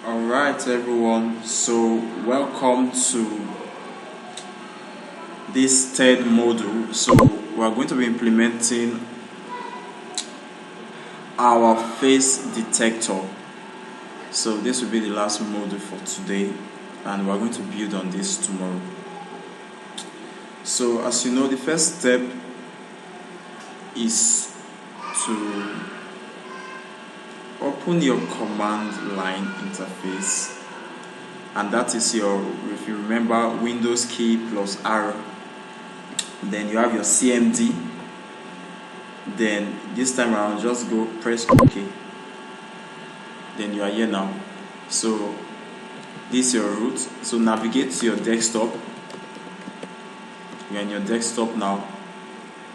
Alright everyone, so welcome to this third module. So we are going to be implementing our face detector. So this will be the last module for today, and we are going to build on this tomorrow. So as you know, the first step is to open your command line interface, and that is your, if you remember, Windows key plus arrow. Then you have your CMD. Then this time around, just go press OK. Then you are here now. So this is your root. So navigate to your desktop. You're in your desktop now.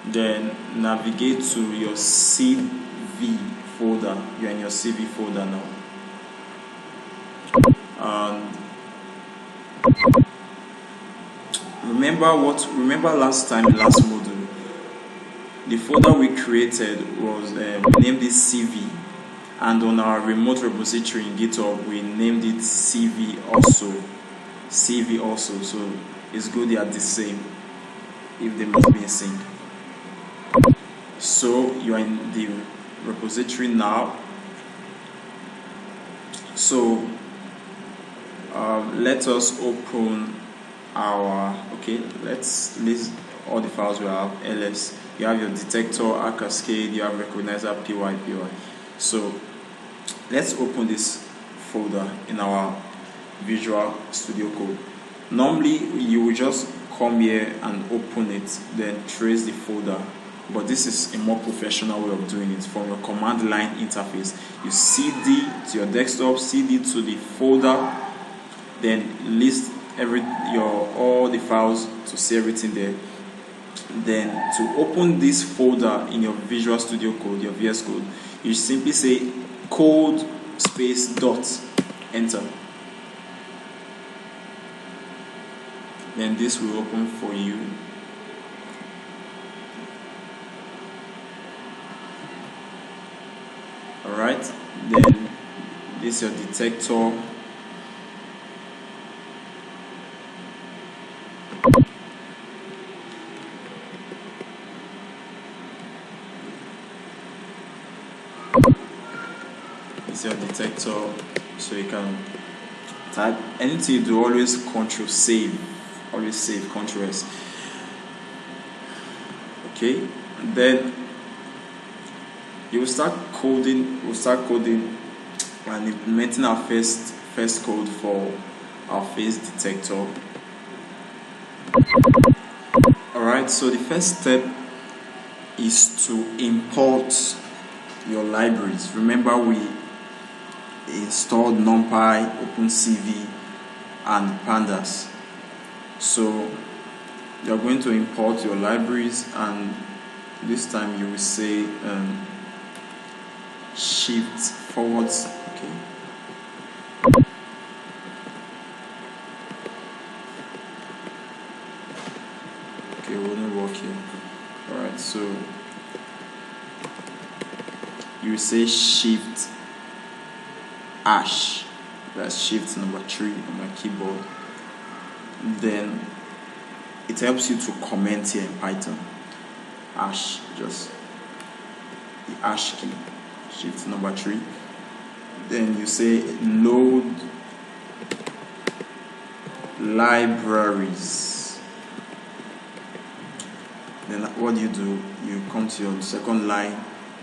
Then navigate to your CV folder. You're in your CV folder now. And remember last module, the folder we created was we named it CV, and on our remote repository in GitHub we named it CV also. So it's good they are the same if they must be in sync. So you are in the repository now. So let us open our, let's list all the files we have. ls, you have your detector, R cascade, you have recognizer, py. So let's open this folder in our Visual Studio Code. Normally you will just come here and open it, then trace the folder, but this is a more professional way of doing it. From your command line interface, you cd to your desktop, cd to the folder, then list all the files to see everything there. Then to open this folder in your Visual Studio Code, your VS Code, you simply say code space dot, enter. Then this will open for you. Alright, then this is your detector. It's your detector, so you can type anything you do, always Ctrl save, Ctrl S. Okay, and then you will start coding. And implementing our first code for our face detector. Alright, so the first step is to import your libraries. Remember, we installed NumPy, OpenCV, and Pandas. So you're going to import your libraries, and this time you will say shift forwards. Okay, we'll not work here. Alright, so you will say shift hash, that's shift number 3 on my keyboard. Then it helps you to comment here in Python. Hash, just the hash key, shift number 3. Then you say load libraries. Then what do? You come to your second line,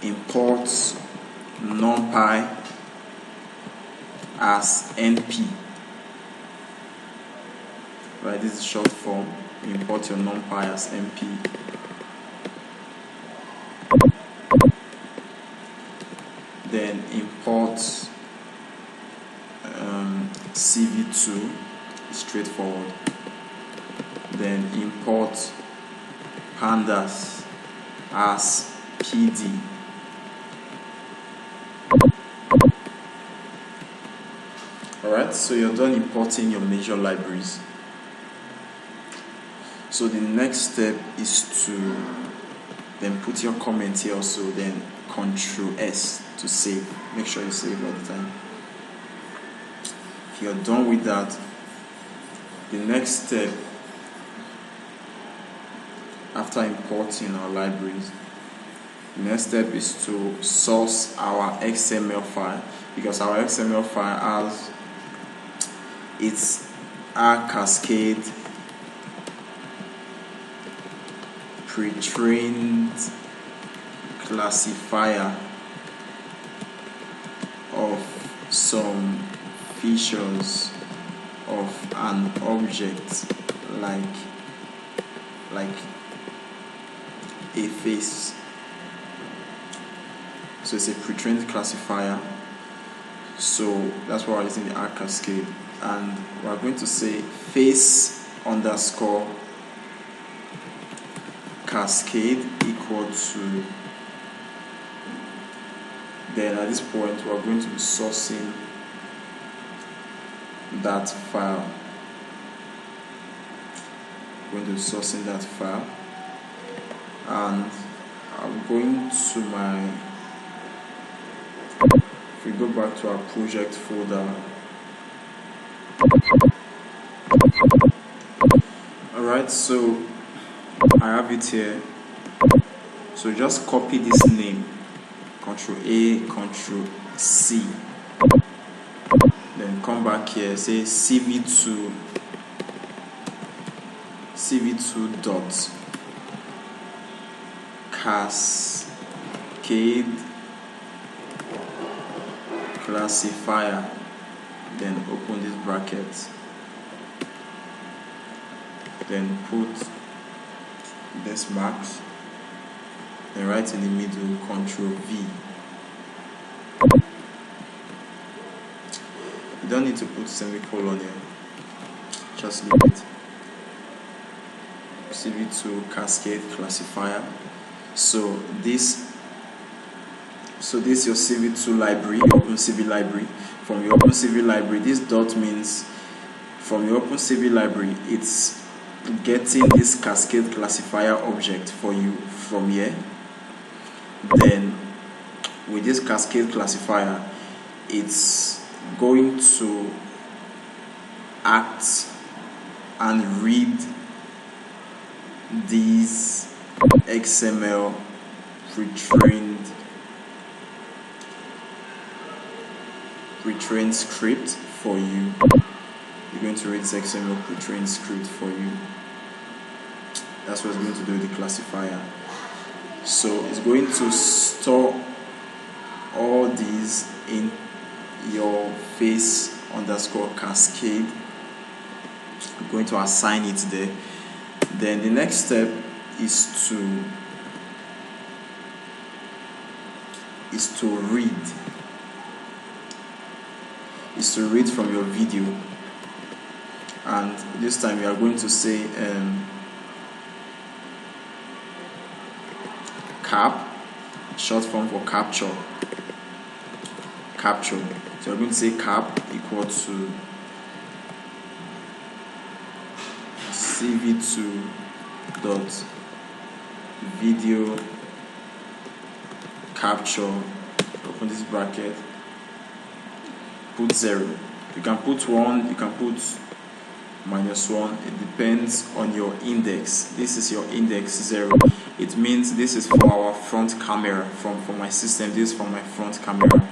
import NumPy as np. Right, this is short form. You import your NumPy as np. Then import cv2, straightforward. Then import pandas as pd. Alright, so you're done importing your major libraries. So the next step is to then put your comment here also, then Ctrl S to save. Make sure you save all the time. If you're done with that, the next step after importing our libraries, the next step is to source our XML file, because our XML file has its R cascade pre-trained classifier of some features of an object like a face. So it's a pre-trained classifier, so that's why we're using the R cascade, and we're going to say face underscore cascade equal to, then at this point we're going to be sourcing that file. We're going to be sourcing that file, and I'm going to my, if we go back to our project folder, alright, so I have it here. So just copy this name, Ctrl A, Ctrl C, then come back here, say cv2 dot cascade classifier, then open this bracket, then put this marks, then right in the middle Ctrl V. You don't need to put semicolon here, just leave it. CV2 cascade classifier. So this is your CV2 library, your OpenCV library. From your OpenCV library, this dot means from your OpenCV library, it's getting this cascade classifier object for you from here. Then with this cascade classifier, it's going to act and read these XML pre-trained script for you. You're going to read this XML pre-trained script for you. That's what it's going to do with the classifier. So it's going to store all these in your face underscore cascade. I'm going to assign it there. Then the next step is to read from your video, and this time we are going to say cap, short form for capture. So we're going to say cap equal to cv2 dot video capture, open this bracket, put 0. You can put 1, you can put -1, it depends on your index. This is your index 0. It means this is for our front camera. For my system, this is for my front camera,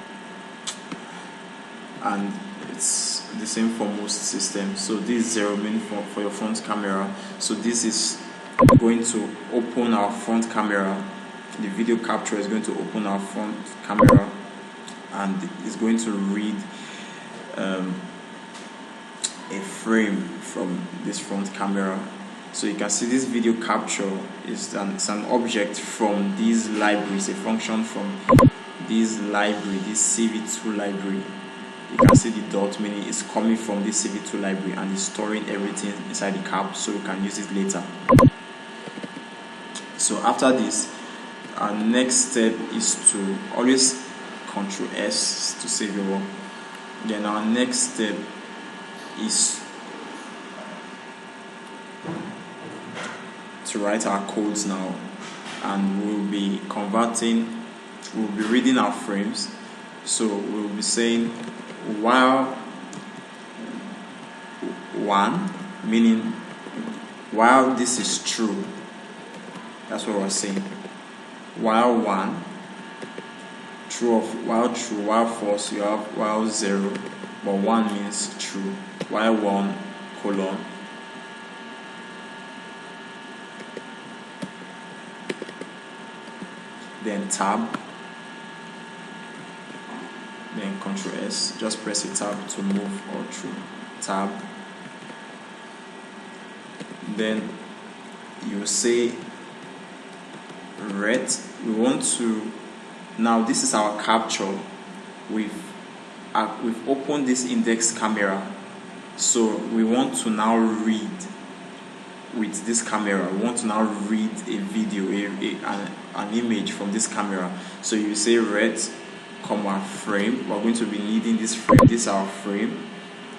and it's the same for most systems. So this 0 means for your front camera. So this is going to open our front camera. The video capture is going to open our front camera, and it's going to read a frame from this front camera. So you can see this video capture is an object from these libraries, a function from this library, this CV2 library. You can see the dot, meaning it's coming from this CV2 library and it's storing everything inside the cap, so we can use it later. So after this, our next step is to always Ctrl S to save your work. Then our next step is to write our codes now, and we'll be reading our frames. So we'll be saying while 1, meaning while this is true, that's what we're saying. While 1, true, while false, you have while 0, but 1 means true. While 1, colon, then tab, then Control S. Just press a tab to move all through. Tab. Then you say ret. We want to, now this is our capture. We've opened this index camera, so we want to now read with this camera. We want to now read a video, an image from this camera. So you say ret, comma, frame. We're going to be needing this frame. This is our frame.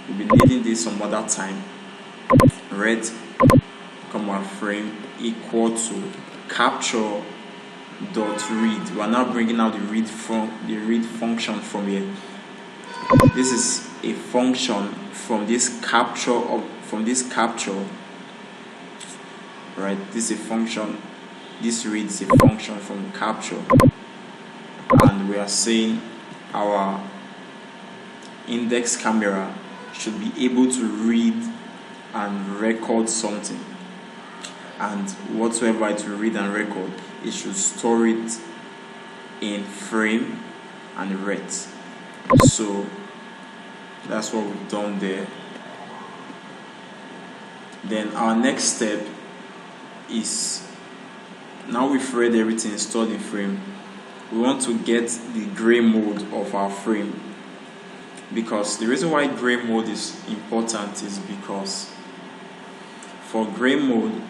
We'll be needing this some other time. Ret, comma, frame equal to capture dot read. We're now bringing out the read function from here. This is a function from this capture right? This is a function. This read is a function from capture, and we are saying our index camera should be able to read and record something, and whatsoever it will read and record, it should store it in frame and ret. So that's what we've done there. Then our next step is, now we've read everything stored in frame, we want to get the gray mode of our frame, because the reason why gray mode is important is because for gray mode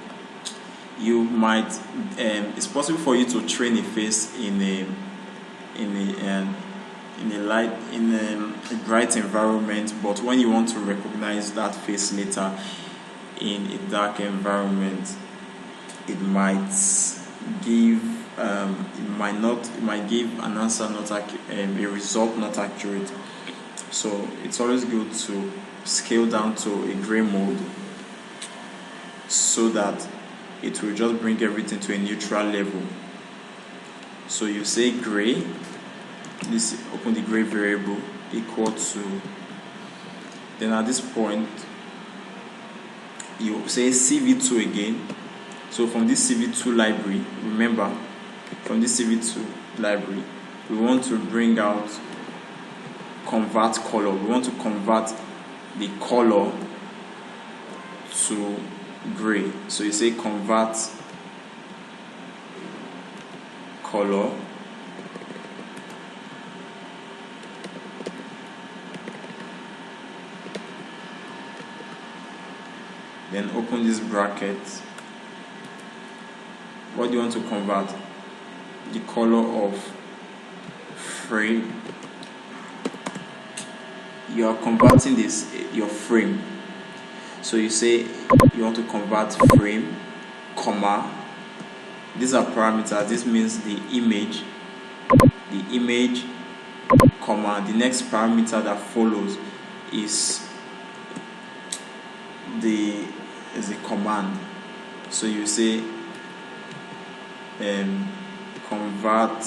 you might it's possible for you to train a face in a bright environment, but when you want to recognize that face later in a dark environment, it might give an answer not a result not accurate. So it's always good to scale down to a gray mode so that it will just bring everything to a neutral level. So you say gray, this, open the gray variable, equal to, then at this point you say CV2 again. So from this CV2 library, remember, from this CV2 library, we want to bring out convert color. We want to convert the color to gray. So you say convert color, then open this bracket. What do you want to convert? The color of frame. You are converting this, your frame. So you say you want to convert frame, comma. These are parameters. This means the image, comma. The next parameter that follows is the command. So you say convert,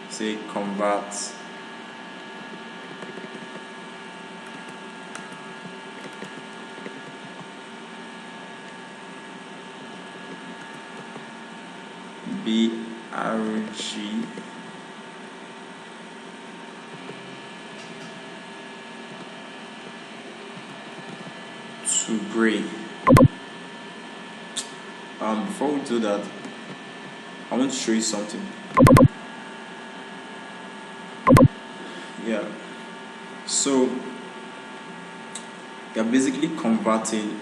say convert BRG to gray. Before we do that, I want to show you something. Yeah, so you're basically converting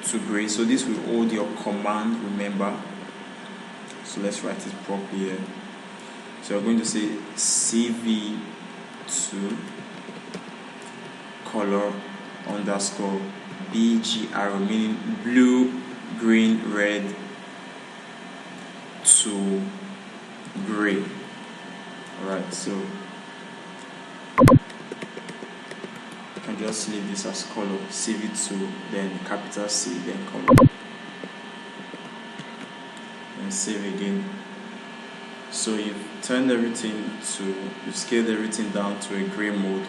to gray. So this will hold your command, remember. So let's write it properly here. So we're going to say CV2 color underscore BGR, meaning blue, green, red to gray. Alright, so just leave this as color, save it to, then capital C, then color, and save again. So you've scaled everything down to a gray mode.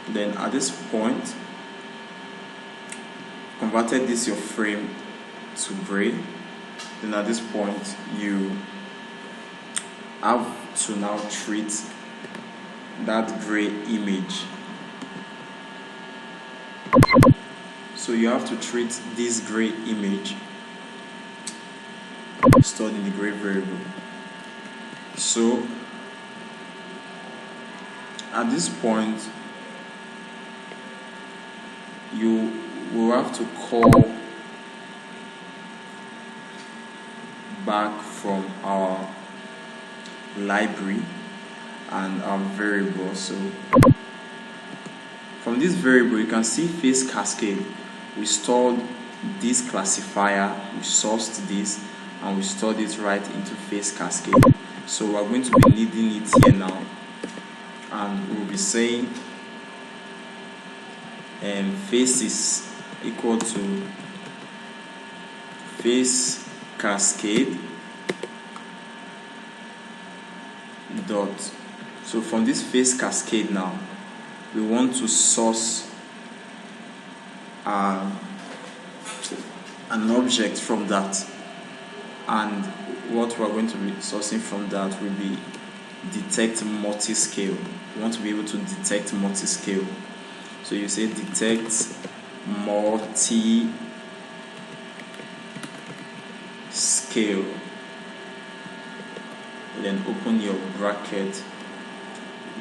Then at this point, converted this your frame to gray. Then at this point, you have to now treat that gray image. So you have to treat this gray image stored in the gray variable. So at this point, you will have to call back from our library and our variable. So from this variable, you can see face cascade. We stored this classifier, we sourced this, and we stored it right into face cascade. So we're going to be needing it here now, and we'll be saying face is equal to face cascade dot. So from this face cascade now, we want to source an object from that, and what we're going to be sourcing from that will be detect multi-scale. We want to be able to detect multi-scale. So you say detect multi-scale, then open your bracket.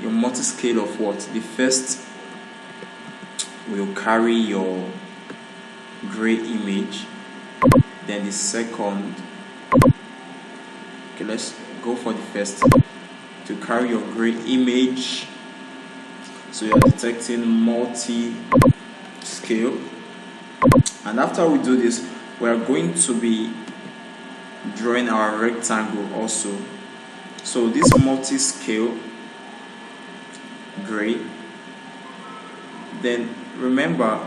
Your multi-scale of what? The first will carry your gray image, then the second, okay, let's go for the first, to carry your gray image. So you're detecting multi-scale, and after we do this, we are going to be drawing our rectangle also. So this multi-scale gray, then remember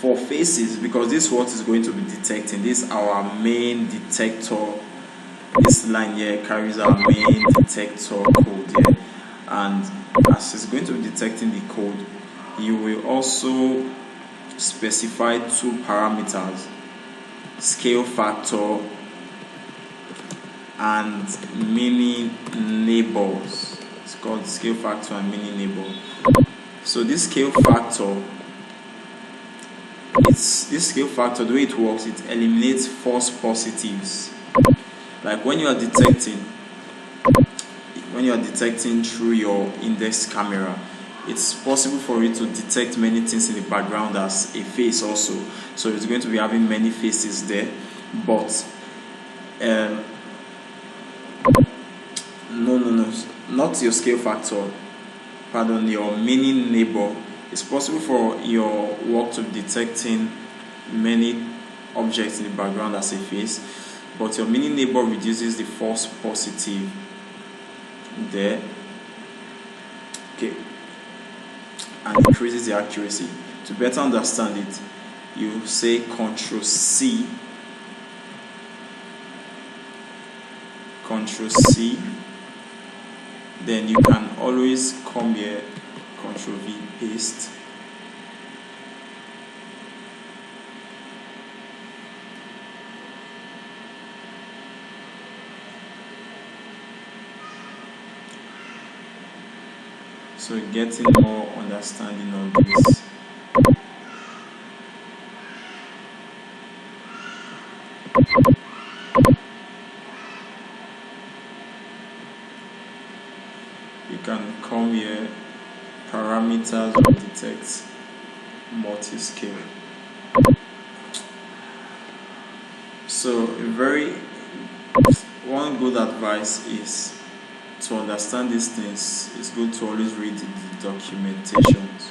for faces, because this is what is going to be detecting, this is our main detector. This line here carries our main detector code here, and as it's going to be detecting the code, you will also specify two parameters, scale factor and mini neighbors. It's called scale factor and mini neighbor. So this scale factor, the way it works, it eliminates false positives. Like when you are detecting through your index camera, it's possible for it to detect many things in the background as a face also. So it's going to be having many faces there, but no, not your scale factor, pardon, your mini neighbor. It's possible for your work to be detecting many objects in the background as a face, but your mini neighbor reduces the false positive there, okay, and increases the accuracy. To better understand it, you say Ctrl C, then you can always come here, Ctrl V, paste. So getting more understanding of this. You can come here, parameters of detect multi-scale. So one good advice is to understand these things. It's good to always read the documentations.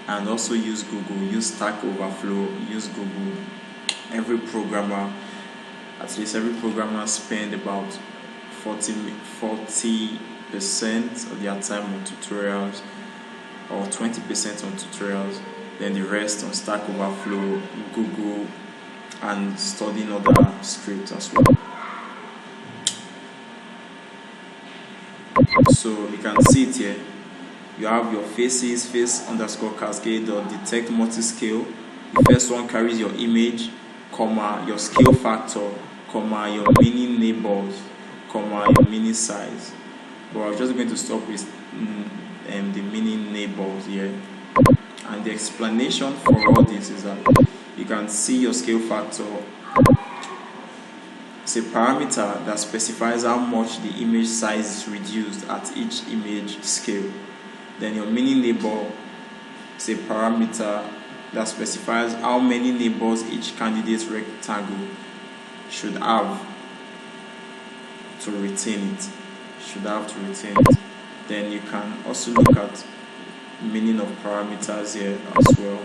And also use Google, use Stack Overflow, use Google. At least every programmer spend about 40% of their time on tutorials, or 20% on tutorials, then the rest on Stack Overflow, Google, and studying other scripts as well. So you can see it here. You have your faces, face_cascade.detect multiscale. The first one carries your image, comma, your scale factor, comma, your mini neighbors, comma, your mini size. But I'm just going to stop with the mini neighbors here. And the explanation for all this is that you can see your scale factor. It's a parameter that specifies how much the image size is reduced at each image scale. Then your mini neighbor is a parameter that specifies how many neighbors each candidate rectangle should have to retain it. Then you can also look at meaning of parameters here as well.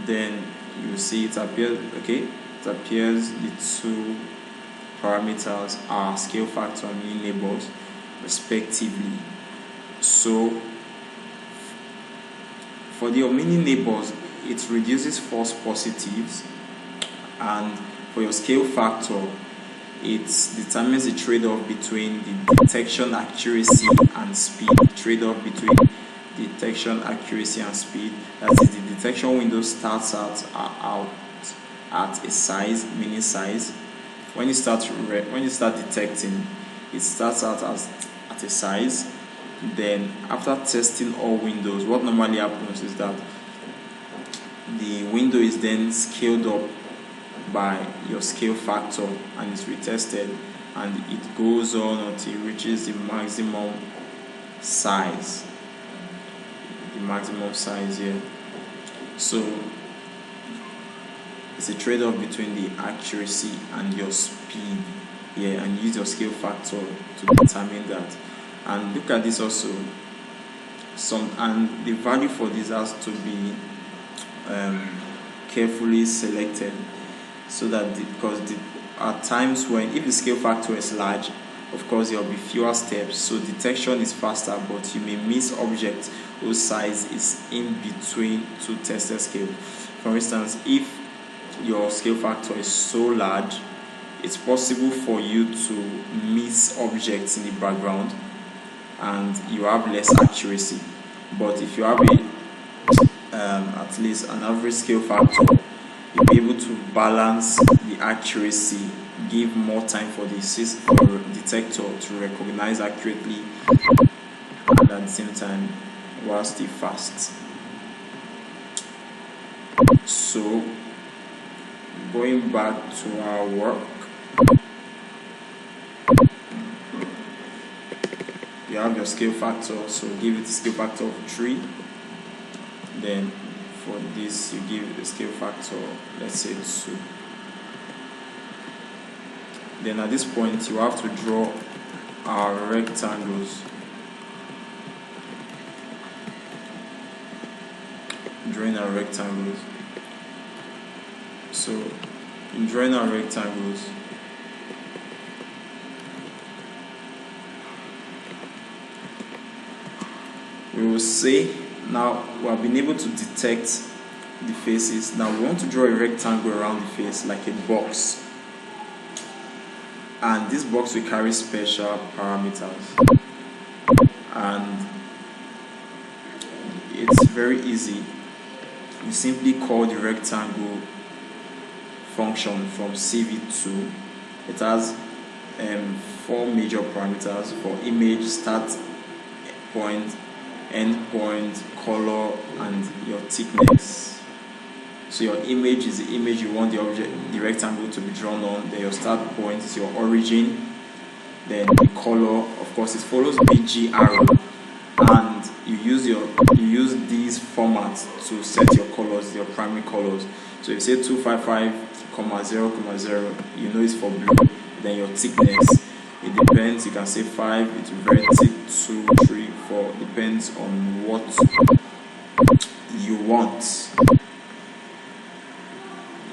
Then you see it appears, okay, it appears the two parameters are scale factor and mini neighbors respectively. So for the mini neighbors, it reduces false positives, and for your scale factor, it determines the trade-off between the detection accuracy and speed. That is, the detection window starts out at a size, mini size. When you start detecting, it starts out at a size. Then after testing all windows, what normally happens is that the window is then scaled up by your scale factor and is retested, and it goes on until it reaches the maximum size here. So it's a trade-off between the accuracy and your speed here, and use your scale factor to determine that. And look at this also, and the value for this has to be carefully selected, so that because at times when, if the scale factor is large, of course there will be fewer steps, so detection is faster, but you may miss objects whose size is in between two tested scales. For instance, if your scale factor is so large, it's possible for you to miss objects in the background and you have less accuracy. But if you have at least an average scale factor, you'll be able to balance the accuracy, give more time for the detector to recognize accurately, and at the same time while still fast. So going back to our work, you have your scale factor, so give it a scale factor of 3. Then for this you give it a scale factor, let's say 2. Then at this point you have to draw our rectangles. Drawing our rectangles. So in drawing our rectangles, we will say, now we have been able to detect the faces. Now we want to draw a rectangle around the face, like a box, and this box will carry special parameters, and it's very easy. You simply call the rectangle function from CV2. It has 4 major parameters for image, start point, end point, color, and your thickness. So your image is the image you want the rectangle to be drawn on. Then your start point is your origin. Then the color, of course, it follows BG arrow, and you use these formats to set your colors, your primary colors. So if you say 255,0,0, you know it's for blue. Then your thickness, it depends. You can say 5, it's very thick. 2, 3, 4, depends on what you want.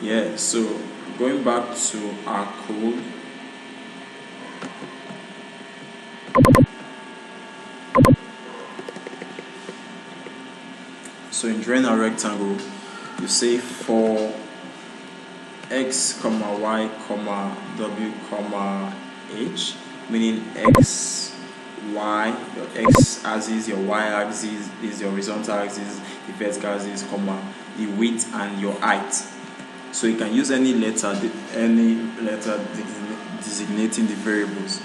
Yeah, so going back to our code, So in drawing a rectangle, you say for x comma y comma w comma h, meaning x y, your x axis, your y axis is your horizontal axis, the vertical axis, comma the width and your height. So you can use any letter designating the variables.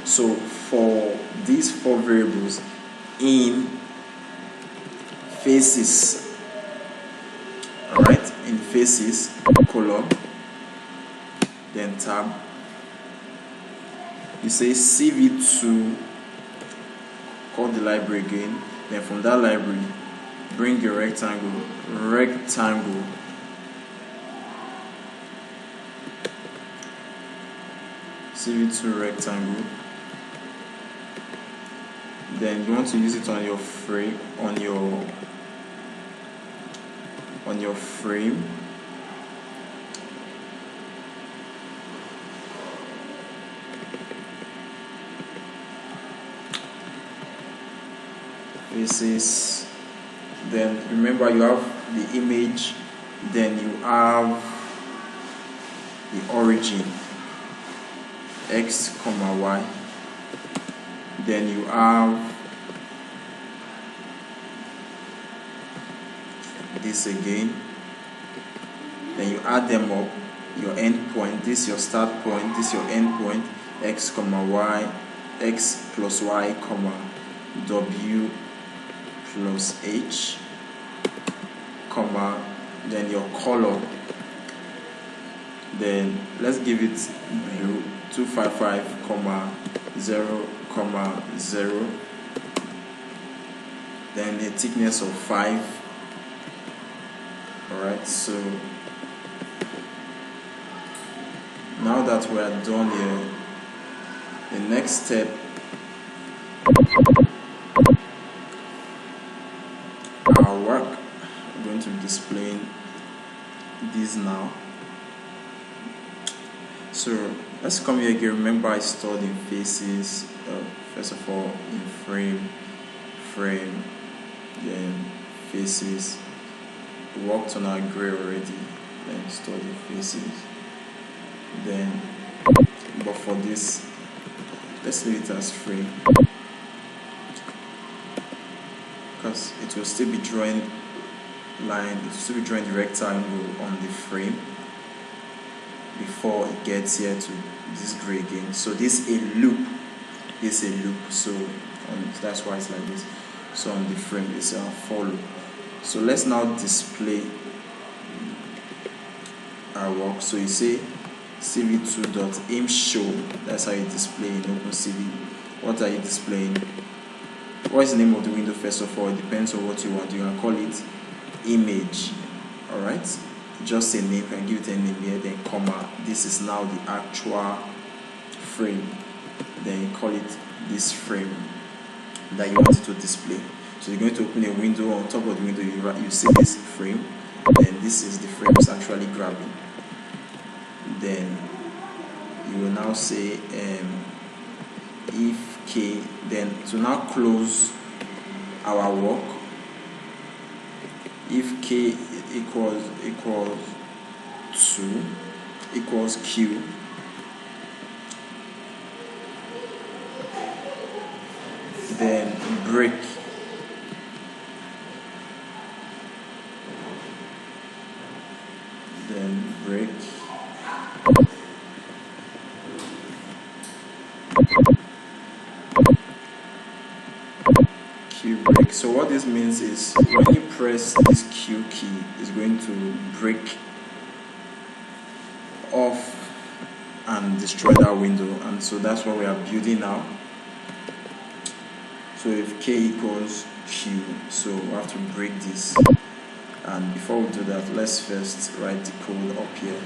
So for these four variables in faces, alright, in faces, column, then tab, you say CV2, call the library again, then from that library bring your rectangle, CV2 rectangle, then you want to use it on your frame, on your frame. Faces, then remember you have the image, then you have the origin x comma y, then you have this again, then you add them up, your end point, this your start point, this your end point, x comma y, x plus y comma w plus h, comma, then your color, then let's give it blue, 255 comma 0 comma 0, then a thickness of 5. Alright, so now that we are done here, the next step, our work, I'm going to be displaying this now. So let's come here again. Remember I stored in faces, first of all in frame, then faces. We worked on our gray already, then stored in faces. Then, but for this, let's leave it as frame, because it will still be drawing line, it will still be drawing the rectangle on the frame before it gets here to this gray again. So this is a loop, so that's why it's like this. So on the frame it's a for loop. So let's now display our work. So you say cv2.imshow, that's how you display in OpenCV. What are you displaying? What is the name of the window? First of all, it depends on what you want. You can call it image, alright, just a name, you can give it a name here, then comma, this is now the actual frame, then you call it this frame that you want it to display. So you're going to open a window, on top of the window you see this frame, then this is the frame it's actually grabbing. Then you will now say if k, then to now close our work, if k equals 2 equals q, then break, Q break. So what this means is when you press this Q key, it's going to break off and destroy that window, and so that's what we are building now. So if K equals Q, so we have to break this, and before we do that, let's first write the code up here.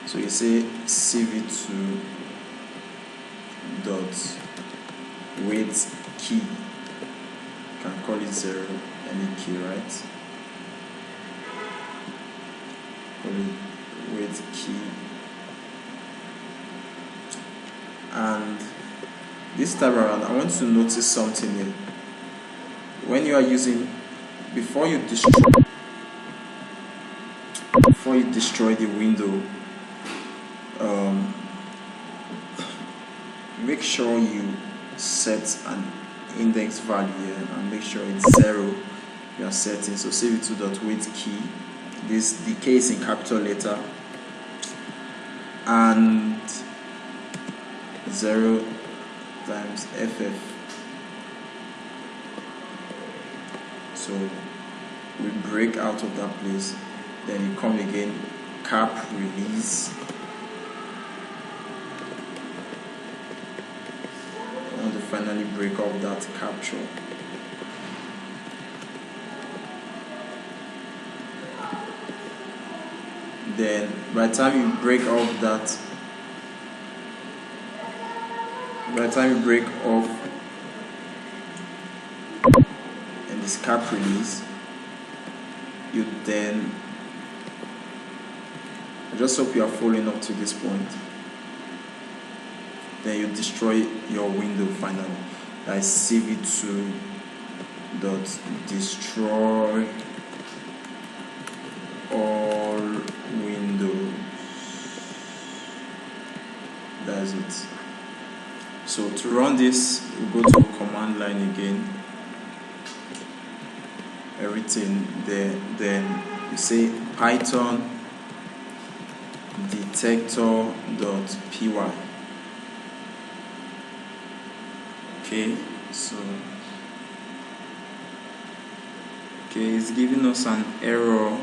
So you say cv2 dot weight key, you can call it 0, any key, right? Call it weight key, and this time around I want to notice something here. When you are using, before you destroy the window, make sure you set an index value here and make sure it's 0. You are setting, so CV2.wait key, the key is in capital letter, and 0 times FF. So we break out of that place, then you come again, cap release. I want to finally break off that capture. Then by the time you break off and this cap release, you then, I just hope you are following up to this point, then you destroy your window finally. That is CV2.destroy all windows. That's it. So to run this, we go to command line again, everything there, then you say python detector.py. Okay, so it's giving us an error.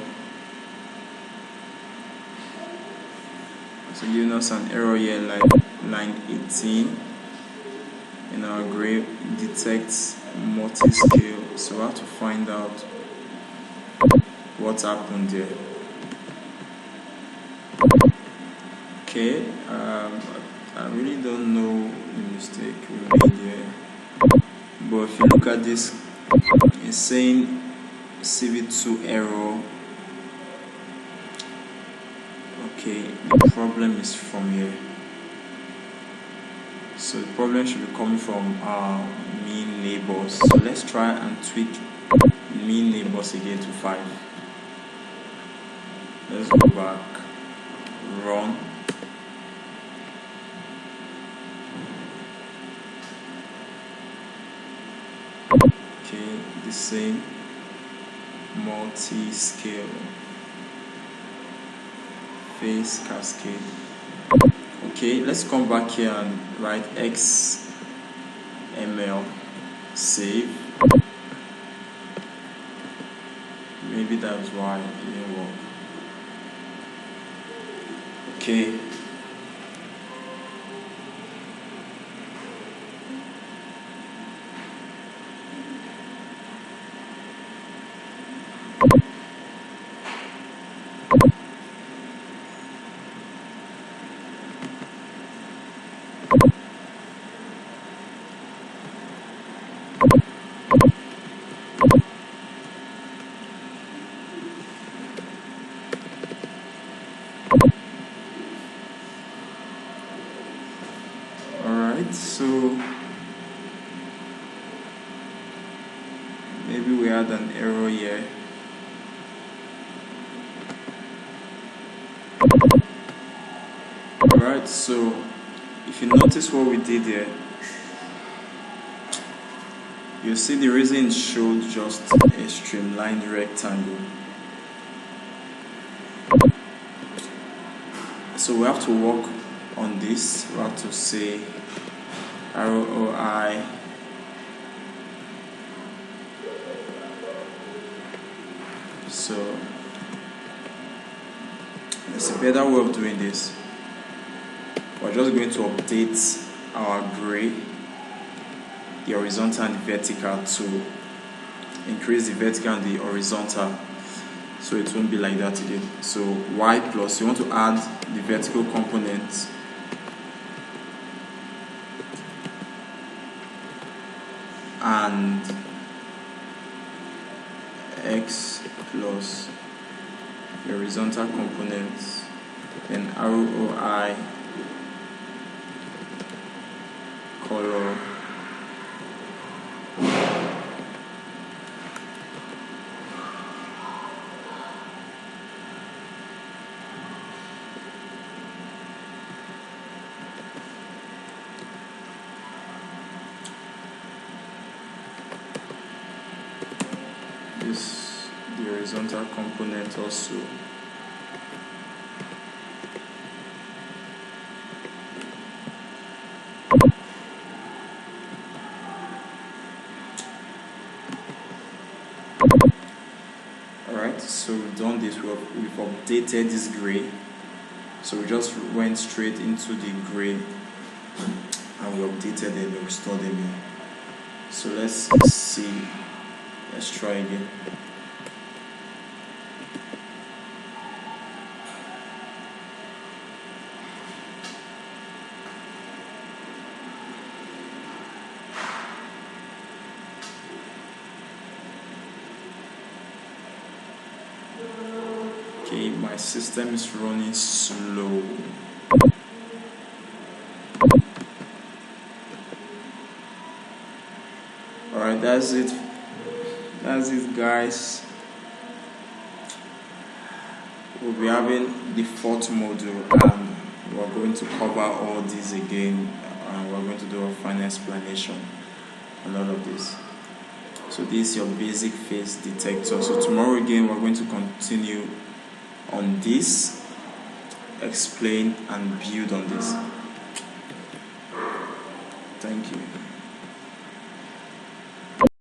So giving us an error here, like line 18 in our grade detects multi-scale. So we have to find out what happened there. Okay, I really don't know the mistake we made here, but if you look at this, it's saying CV2 error. Okay, the problem is from here. So the problem should be coming from our mean neighbors. So let's try and tweak mean neighbors again to 5. Let's go back, run. Okay, the same multi-scale face cascade. Okay, let's come back here and write XML save. Maybe that's why it didn't work. Okay. So maybe we had an error here. Alright, so if you notice what we did here, you see the reason it showed just a streamlined rectangle. So we have to work on this. We have to say ROI so there's a better way of doing this. We're just going to update our gray, the horizontal and the vertical, to increase the vertical and the horizontal, so it won't be like that again. So Y plus, you want to add the vertical component and X plus the horizontal components, then ROI color. This the horizontal component also. Alright, so we've done this, we've updated this gray. So we just went straight into the gray and we updated them, we restored them here. So let's see, let's try again. Okay, my system is running slow. Alright, that's it guys. We'll be having the fourth module and we're going to cover all these again, and we're going to do a final explanation on all of this. So this is your basic face detector. So tomorrow again we're going to continue on this, explain and build on this. Thank you.